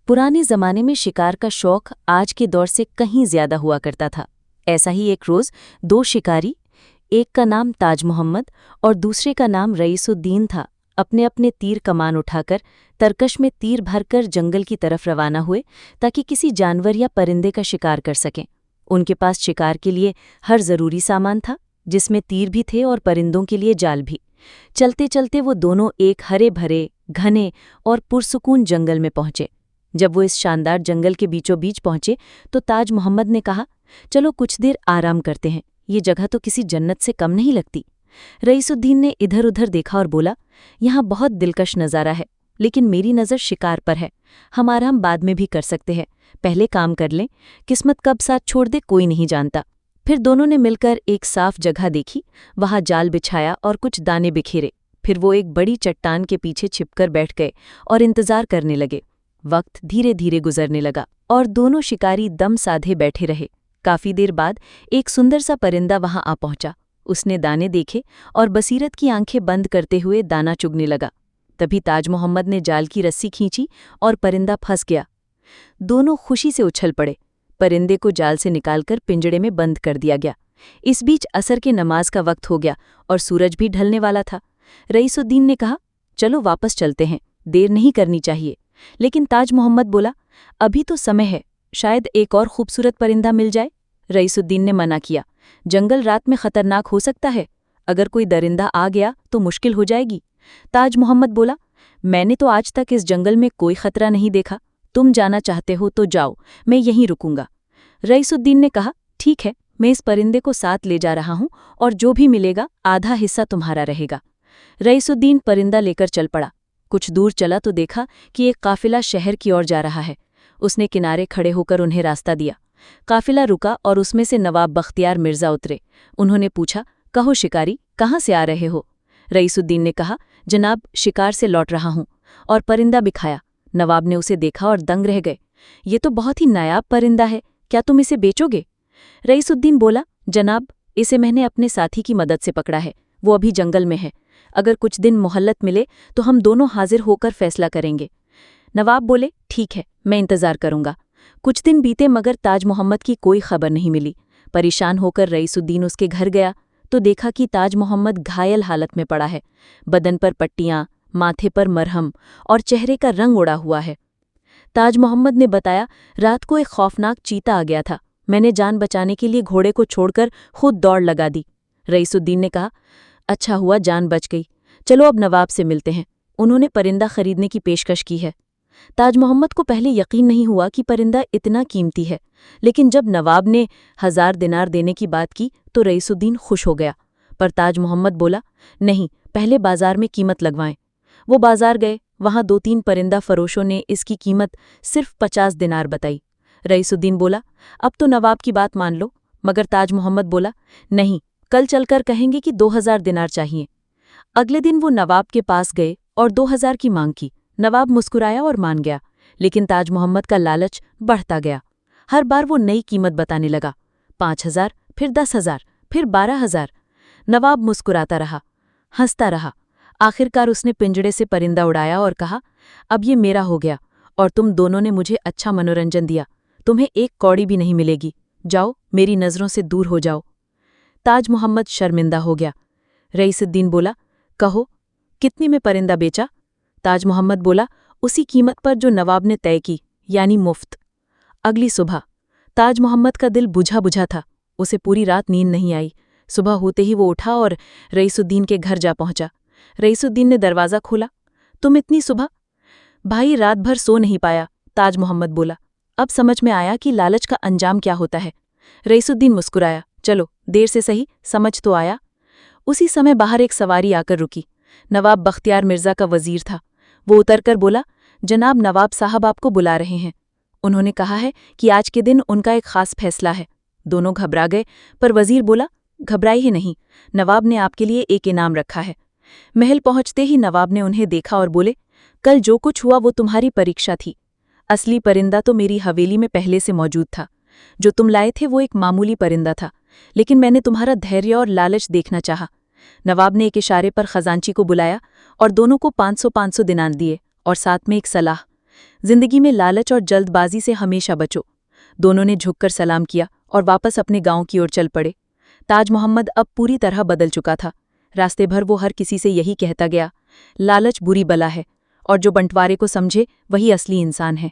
पुराने जमाने में शिकार का शौक आज के दौर से कहीं ज्यादा हुआ करता था। ऐसा ही एक रोज दो शिकारी, एक का नाम ताज मोहम्मद और दूसरे का नाम रईसुद्दीन था, अपने अपने तीर कमान उठाकर तरकश में तीर भरकर जंगल की तरफ रवाना हुए ताकि किसी जानवर या परिंदे का शिकार कर सकें। उनके पास शिकार के लिए हर जरूरी सामान था, जिसमें तीर भी थे और परिंदों के लिए जाल भी। चलते चलते वो दोनों एक हरे भरे, घने और पुरसुकून जंगल में पहुंचे। जब वो इस शानदार जंगल के बीचों बीच पहुंचे तो ताज मोहम्मद ने कहा, चलो कुछ देर आराम करते हैं, ये जगह तो किसी जन्नत से कम नहीं लगती। रईसुद्दीन ने इधर उधर देखा और बोला, यहाँ बहुत दिलकश नज़ारा है, लेकिन मेरी नज़र शिकार पर है। हम आराम बाद में भी कर सकते हैं, पहले काम कर लें, किस्मत कब साथ छोड़ दे कोई नहीं जानता। फिर दोनों ने मिलकर एक साफ जगह देखी, वहां जाल बिछाया और कुछ दाने बिखेरे। फिर वो एक बड़ी चट्टान के पीछे छिपकर बैठ गए और इंतजार करने लगे। वक्त धीरे धीरे गुजरने लगा और दोनों शिकारी दम साधे बैठे रहे। काफी देर बाद एक सुंदर सा परिंदा वहां आ पहुंचा। उसने दाने देखे और बसीरत की आंखें बंद करते हुए दाना चुगने लगा। तभी ताज मोहम्मद ने जाल की रस्सी खींची और परिंदा फंस गया। दोनों खुशी से उछल पड़े। परिंदे को जाल से निकालकर पिंजड़े में बंद कर दिया गया। इस बीच असर के नमाज का वक्त हो गया और सूरज भी ढलने वाला था। रईसुद्दीन ने कहा, चलो वापस चलते हैं, देर नहीं करनी चाहिए। लेकिन ताज मोहम्मद बोला, अभी तो समय है, शायद एक और खूबसूरत परिंदा मिल जाए। रईसुद्दीन ने मना किया, जंगल रात में खतरनाक हो सकता है, अगर कोई दरिंदा आ गया तो मुश्किल हो जाएगी। ताज मोहम्मद बोला, मैंने तो आज तक इस जंगल में कोई खतरा नहीं देखा, तुम जाना चाहते हो तो जाओ, मैं यहीं रुकूंगा। रईसुद्दीन ने कहा, ठीक है, मैं इस परिंदे को साथ ले जा रहा हूं और जो भी मिलेगा आधा हिस्सा तुम्हारा रहेगा। रईसुद्दीन परिंदा लेकर चल पड़ा। कुछ दूर चला तो देखा कि एक काफिला शहर की ओर जा रहा है। उसने किनारे खड़े होकर उन्हें रास्ता दिया। काफिला रुका और उसमें से नवाब बख्तियार मिर्जा उतरे। उन्होंने पूछा, कहो शिकारी, कहाँ से आ रहे हो? रईसुद्दीन ने कहा, जनाब, शिकार से लौट रहा हूं, और परिंदा दिखाया। नवाब ने उसे देखा और दंग रह गए। ये तो बहुत ही नायाब परिंदा है, क्या तुम इसे बेचोगे? रईसुद्दीन बोला, जनाब, इसे मैंने अपने साथी की मदद से पकड़ा है, वो अभी जंगल में है। अगर कुछ दिन मोहल्लत मिले तो हम दोनों हाजिर होकर फैसला करेंगे। नवाब बोले, ठीक है, मैं इंतजार करूंगा। कुछ दिन बीते मगर ताज मोहम्मद की कोई खबर नहीं मिली। परेशान होकर रईसुद्दीन उसके घर गया तो देखा कि ताज मोहम्मद घायल हालत में पड़ा है। बदन पर पट्टियां, माथे पर मरहम और चेहरे का रंग उड़ा हुआ है। ताज मोहम्मद ने बताया, रात को एक खौफनाक चीता आ गया था, मैंने जान बचाने के लिए घोड़े को छोड़कर खुद दौड़ लगा दी। रईसुद्दीन ने कहा, अच्छा हुआ जान बच गई, चलो अब नवाब से मिलते हैं, उन्होंने परिंदा खरीदने की पेशकश की है। ताज मोहम्मद को पहले यकीन नहीं हुआ कि परिंदा इतना कीमती है, लेकिन जब नवाब ने 1000 दिनार देने की बात की तो रईसुद्दीन खुश हो गया। पर ताज मोहम्मद बोला, नहीं, पहले बाजार में कीमत लगवाएं। वो बाजार गए, वहां 2-3 परिंदा फरोशों ने इसकी कीमत सिर्फ 50 दिनार बताई। रईसुद्दीन बोला, अब तो नवाब की बात मान लो। मगर ताज मोहम्मद बोला, नहीं, कल चलकर कहेंगे कि 2000 दिनार चाहिए। अगले दिन वो नवाब के पास गए और 2000 की मांग की। नवाब मुस्कुराया और मान गया, लेकिन ताज मोहम्मद का लालच बढ़ता गया। हर बार वो नई कीमत बताने लगा, 5000, फिर 10,000, फिर 12,000। नवाब मुस्कुराता रहा, हंसता रहा। आखिरकार उसने पिंजड़े से परिंदा उड़ाया और कहा, अब ये मेरा हो गया और तुम दोनों ने मुझे अच्छा मनोरंजन दिया, तुम्हें एक कौड़ी भी नहीं मिलेगी, जाओ, मेरी नज़रों से दूर हो जाओ। ताज मोहम्मद शर्मिंदा हो गया। रईसुद्दीन बोला, कहो, कितने में परिंदा बेचा? ताज मोहम्मद बोला, उसी कीमत पर जो नवाब ने तय की, यानी मुफ्त। अगली सुबह ताज मोहम्मद का दिल बुझा बुझा था, उसे पूरी रात नींद नहीं आई। सुबह होते ही वो उठा और रईसुद्दीन के घर जा पहुंचा। रईसुद्दीन ने दरवाज़ा खोला, तुम इतनी सुबह? भाई, रात भर सो नहीं पाया, ताज मोहम्मद बोला। अब समझ में आया कि लालच का अंजाम क्या होता है। रईसुद्दीन मुस्कुराया, चलो, देर से सही, समझ तो आया। उसी समय बाहर एक सवारी आकर रुकी। नवाब बख्तियार मिर्जा का वजीर था। वो उतरकर बोला, जनाब, नवाब साहब आपको बुला रहे हैं। उन्होंने कहा है कि आज के दिन उनका एक खास फैसला है। दोनों घबरा गए, पर वजीर बोला, घबराई ही नहीं, नवाब ने आपके लिए एक इनाम रखा है। महल पहुंचते ही नवाब ने उन्हें देखा और बोले, कल जो कुछ हुआ वो तुम्हारी परीक्षा थी। असली परिंदा तो मेरी हवेली में पहले से मौजूद था। जो तुम लाए थे वो एक मामूली परिंदा था, लेकिन मैंने तुम्हारा धैर्य और लालच देखना चाहा। नवाब ने एक इशारे पर खजांची को बुलाया और दोनों को 500-500 दिनार दिए और साथ में एक सलाह। जिंदगी में लालच और जल्दबाजी से हमेशा बचो। दोनों ने झुककर सलाम किया और वापस अपने गांव की ओर चल पड़े। ताज मोहम्मद अब पूरी तरह बदल चुका था। रास्ते भर वो हर किसी से यही कहता गया, लालच बुरी बला है और जो बंटवारे को समझे वही असली इंसान है।